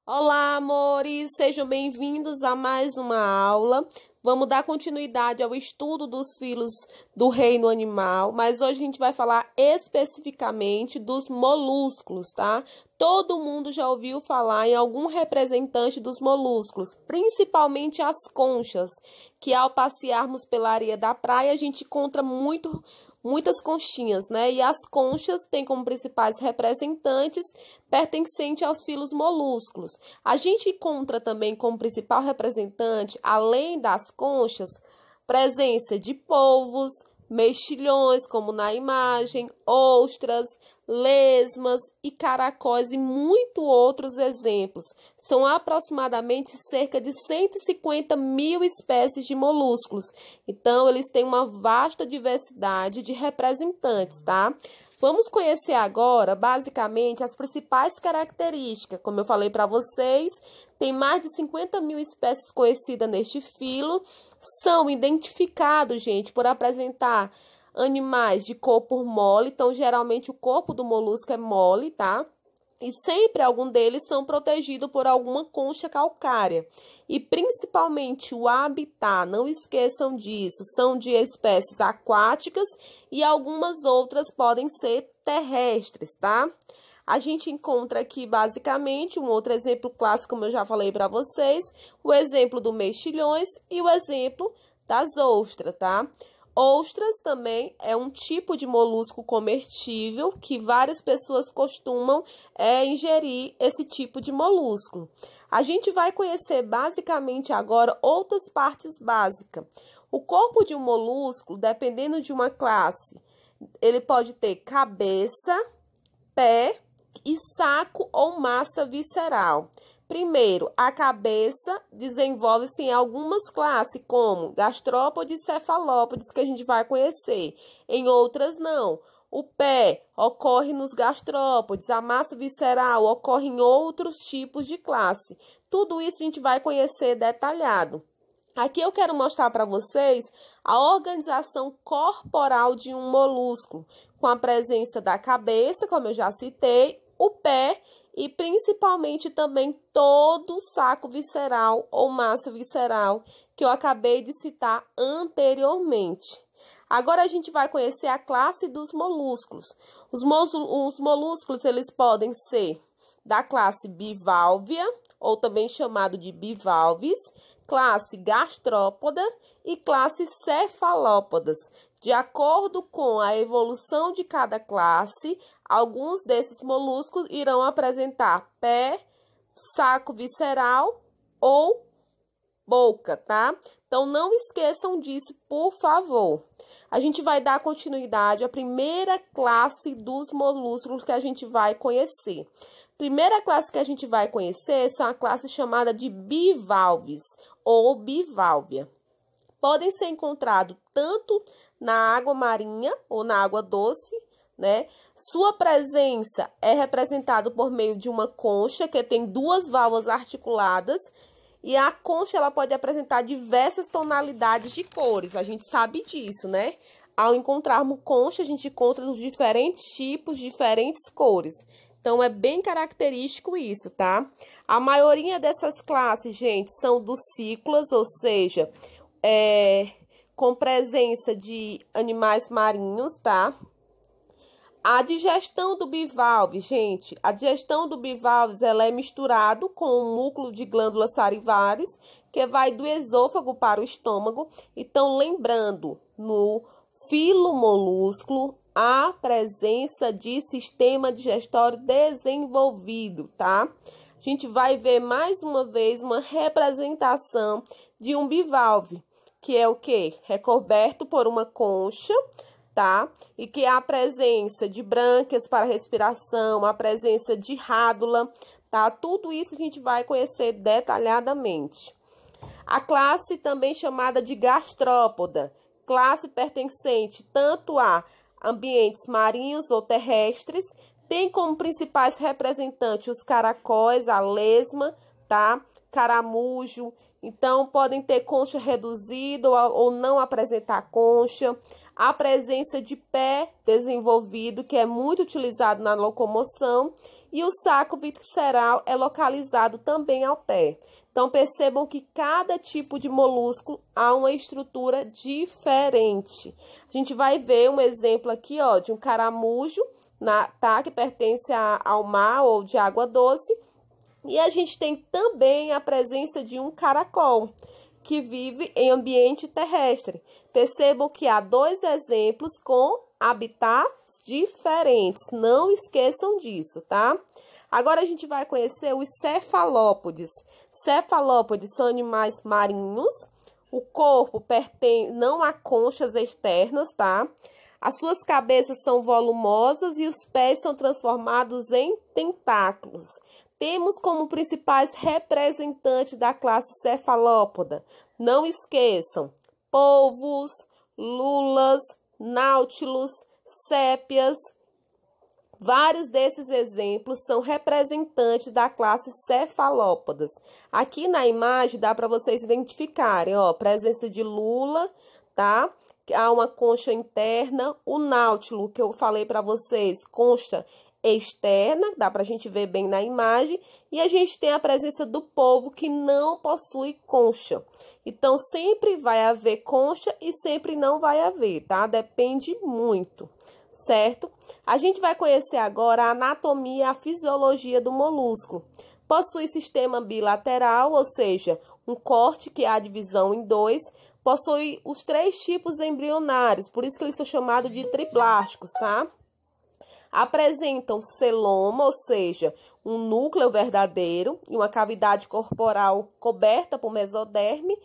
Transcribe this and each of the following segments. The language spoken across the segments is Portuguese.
Olá, amores! Sejam bem-vindos a mais uma aula. Vamos dar continuidade ao estudo dos filos do reino animal, mas hoje a gente vai falar especificamente dos molúsculos, tá? Todo mundo já ouviu falar em algum representante dos molúsculos, principalmente as conchas, que ao passearmos pela areia da praia a gente encontra muitas conchinhas, né? E as conchas têm como principais representantes pertencentes aos filos molúsculos. A gente encontra também como principal representante, além das conchas, presença de polvos, mexilhões, como na imagem, ostras, lesmas e caracóis e muitos outros exemplos. São aproximadamente cerca de 150 mil espécies de moluscos. Então, eles têm uma vasta diversidade de representantes, tá? Vamos conhecer agora, basicamente, as principais características. Como eu falei para vocês, tem mais de 50 mil espécies conhecidas neste filo. São identificados, gente, por apresentar animais de corpo mole. Então, geralmente, o corpo do molusco é mole, tá? E sempre algum deles são protegidos por alguma concha calcária. E principalmente o habitat, não esqueçam disso, são de espécies aquáticas e algumas outras podem ser terrestres, tá? A gente encontra aqui basicamente um outro exemplo clássico, como eu já falei para vocês, o exemplo do mexilhões e o exemplo das ostras, tá? Ostras também é um tipo de molusco comestível que várias pessoas costumam ingerir esse tipo de molusco. A gente vai conhecer basicamente agora outras partes básicas. O corpo de um molusco, dependendo de uma classe, ele pode ter cabeça, pé e saco ou massa visceral. Primeiro, a cabeça desenvolve-se em algumas classes, como gastrópodes e cefalópodes, que a gente vai conhecer. Em outras, não. O pé ocorre nos gastrópodes, a massa visceral ocorre em outros tipos de classe. Tudo isso a gente vai conhecer detalhado. Aqui eu quero mostrar para vocês a organização corporal de um molusco, com a presença da cabeça, como eu já citei, o pé e principalmente também todo o saco visceral ou massa visceral que eu acabei de citar anteriormente. Agora a gente vai conhecer a classe dos molúsculos. Os molúsculos eles podem ser da classe bivalvia, ou também chamado de bivalves, classe gastrópoda e classe cefalópodas. De acordo com a evolução de cada classe, alguns desses moluscos irão apresentar pé, saco visceral ou boca, tá? Então, não esqueçam disso, por favor. A gente vai dar continuidade à primeira classe dos moluscos que a gente vai conhecer. Primeira classe que a gente vai conhecer são a classe chamada de bivalves ou bivalvia. Podem ser encontrados tanto na água marinha ou na água doce, né? Sua presença é representada por meio de uma concha que tem duas válvulas articuladas e a concha ela pode apresentar diversas tonalidades de cores. A gente sabe disso, né? Ao encontrarmos concha, a gente encontra os diferentes tipos, diferentes cores. Então, é bem característico isso, tá? A maioria dessas classes, gente, são ducícolas, ou seja, com presença de animais marinhos, tá? A digestão do bivalve, gente, a digestão do bivalves, ela é misturado com o núcleo de glândulas salivares, que vai do esôfago para o estômago. Então, lembrando, no filo molúsculo, há presença de sistema digestório desenvolvido, tá? A gente vai ver mais uma vez uma representação de um bivalve, que é o quê? Recoberto por uma concha, tá? E que há a presença de brânquias para respiração, a presença de rádula, tá? Tudo isso a gente vai conhecer detalhadamente. A classe também chamada de gastrópoda, classe pertencente tanto a ambientes marinhos ou terrestres, tem como principais representantes os caracóis, a lesma, tá? Caramujo. Então, podem ter concha reduzida ou não apresentar concha. a presença de pé desenvolvido, que é muito utilizado na locomoção, e o saco visceral é localizado também ao pé. Então, percebam que cada tipo de molúsculo há uma estrutura diferente. A gente vai ver um exemplo aqui, ó, de um caramujo, que pertence ao mar ou de água doce. E a gente tem também a presença de um caracol, que vive em ambiente terrestre. Percebam que há dois exemplos com habitats diferentes. Não esqueçam disso, tá? Agora a gente vai conhecer os cefalópodes. Cefalópodes são animais marinhos. O corpo não há conchas externas, tá? As suas cabeças são volumosas e os pés são transformados em tentáculos. Temos como principais representantes da classe cefalópoda, não esqueçam, polvos, lulas, náutilos, sépias. Vários desses exemplos são representantes da classe cefalópodas. Aqui na imagem dá para vocês identificarem, ó, presença de lula, tá? Há uma concha interna, o náutilo, que eu falei para vocês, concha externa, dá para a gente ver bem na imagem, e a gente tem a presença do polvo que não possui concha. Então, sempre vai haver concha e sempre não vai haver, tá? Depende muito, certo? A gente vai conhecer agora a anatomia e a fisiologia do molúsculo. Possui sistema bilateral, ou seja, um corte que há a divisão em dois. Possui os 3 tipos embrionários, por isso que eles são chamados de triplásticos, tá? Apresentam celoma, ou seja, um núcleo verdadeiro e uma cavidade corporal coberta por mesoderme.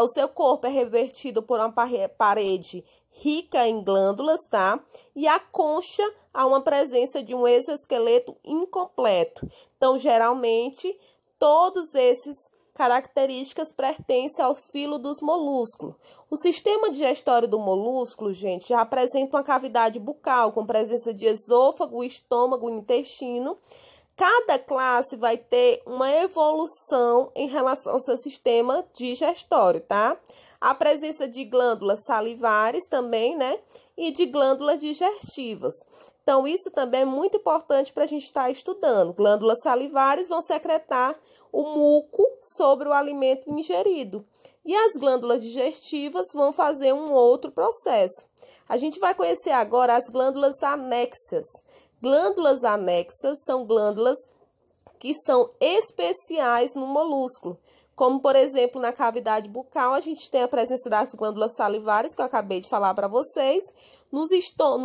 O seu corpo é revertido por uma parede rica em glândulas, tá? E a concha há uma presença de um exoesqueleto incompleto. Então, geralmente, todos esses características pertencem aos filos dos molúsculos. O sistema digestório do molúsculo, gente, já apresenta uma cavidade bucal com presença de esôfago, estômago e intestino. Cada classe vai ter uma evolução em relação ao seu sistema digestório, tá? A presença de glândulas salivares também, né? E de glândulas digestivas. Então, isso também é muito importante para a gente estar estudando. Glândulas salivares vão secretar o muco sobre o alimento ingerido. E as glândulas digestivas vão fazer um outro processo. A gente vai conhecer agora as glândulas anexas. Glândulas anexas são glândulas que são especiais no molúsculo. Como, por exemplo, na cavidade bucal, a gente tem a presença das glândulas salivares, que eu acabei de falar para vocês. No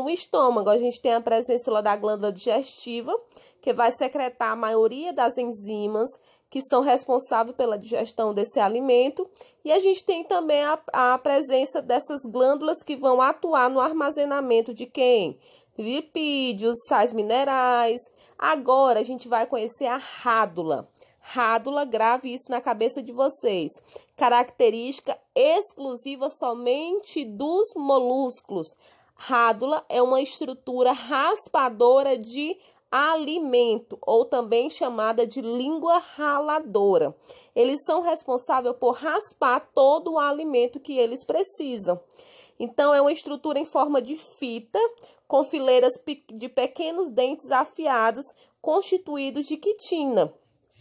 estômago, a gente tem a presença da glândula digestiva, que vai secretar a maioria das enzimas que são responsáveis pela digestão desse alimento. E a gente tem também a presença dessas glândulas que vão atuar no armazenamento de quem? Lipídios, sais minerais. Agora, a gente vai conhecer a rádula. Rádula, grave isso na cabeça de vocês. Característica exclusiva somente dos molúsculos. Rádula é uma estrutura raspadora de alimento, ou também chamada de língua raladora. Eles são responsáveis por raspar todo o alimento que eles precisam. Então, é uma estrutura em forma de fita, com fileiras de pequenos dentes afiados, constituídos de quitina.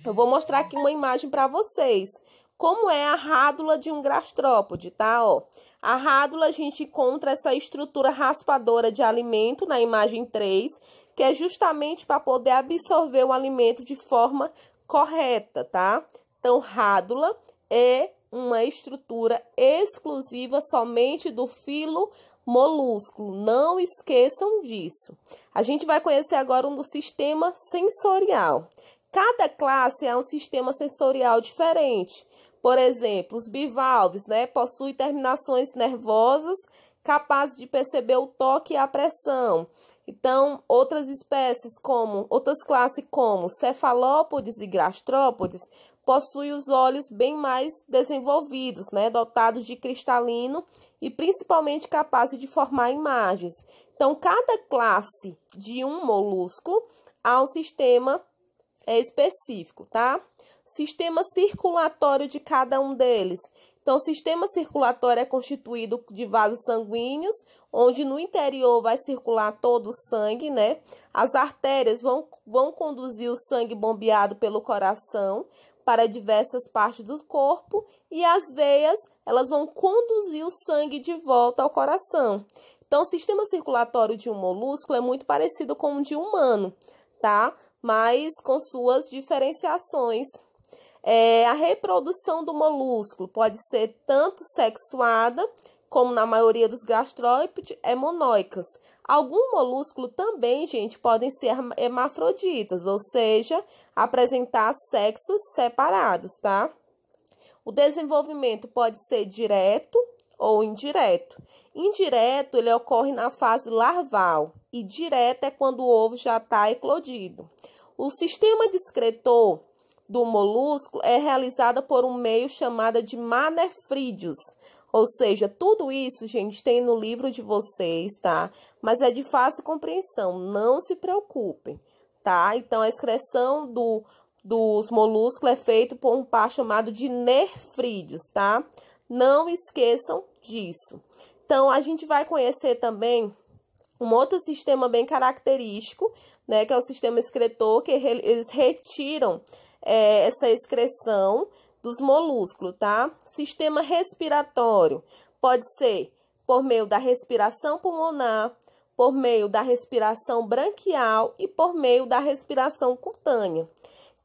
Eu vou mostrar aqui uma imagem para vocês. Como é a rádula de um gastrópode, tá? Ó, a rádula, a gente encontra essa estrutura raspadora de alimento na imagem 3, que é justamente para poder absorver o alimento de forma correta, tá? Então, rádula é uma estrutura exclusiva somente do filo molúsculo. Não esqueçam disso. A gente vai conhecer agora um do sistema sensorial. Cada classe é um sistema sensorial diferente. Por exemplo, os bivalves, né, possuem terminações nervosas capazes de perceber o toque e a pressão. Então, outras classes como cefalópodes e gastrópodes possuem os olhos bem mais desenvolvidos, né, dotados de cristalino e principalmente capazes de formar imagens. Então, cada classe de um molúsculo há um sistema é específico, tá? Sistema circulatório de cada um deles. Então, o sistema circulatório é constituído de vasos sanguíneos, onde no interior vai circular todo o sangue, né? As artérias vão conduzir o sangue bombeado pelo coração para diversas partes do corpo e as veias, elas vão conduzir o sangue de volta ao coração. Então, o sistema circulatório de um molúsculo é muito parecido com o de um humano, tá? Mas com suas diferenciações. A reprodução do molúsculo pode ser tanto sexuada, como na maioria dos gastrópodes, monóicas. Alguns molúsculos também, gente, podem ser hermafroditas, ou seja, apresentar sexos separados, tá? O desenvolvimento pode ser direto ou indireto. Indireto, ele ocorre na fase larval e direto é quando o ovo já está eclodido. O sistema discretor do molúsculo é realizada por um meio chamado de manefrídeos. Ou seja, tudo isso, gente, tem no livro de vocês, tá? Mas é de fácil compreensão, não se preocupem, tá? Então, a excreção dos molúsculos é feita por um par chamado de nefrídeos, tá? Não esqueçam disso. Então, a gente vai conhecer também um outro sistema bem característico, né? Que é o sistema excretor, que eles retiram essa excreção dos molúsculos, tá? Sistema respiratório pode ser por meio da respiração pulmonar, por meio da respiração branquial e por meio da respiração cutânea.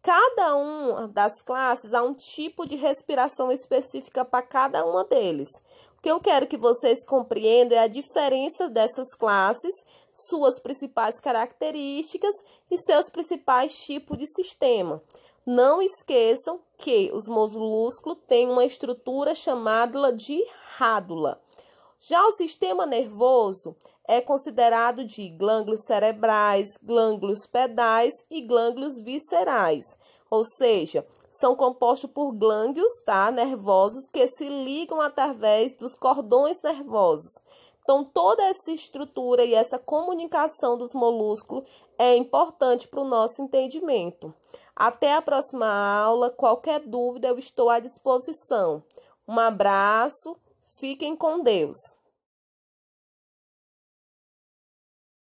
Cada uma das classes há um tipo de respiração específica para cada uma deles. O que eu quero que vocês compreendam é a diferença dessas classes, suas principais características e seus principais tipos de sistema. Não esqueçam que os molúsculos têm uma estrutura chamada de rádula. Já o sistema nervoso é considerado de glândulos cerebrais, glândulos pedais e glândulos viscerais. Ou seja, são compostos por glândulos, tá, nervosos que se ligam através dos cordões nervosos. Então, toda essa estrutura e essa comunicação dos molúsculos é importante para o nosso entendimento. Até a próxima aula. Qualquer dúvida, eu estou à disposição. Um abraço, fiquem com Deus.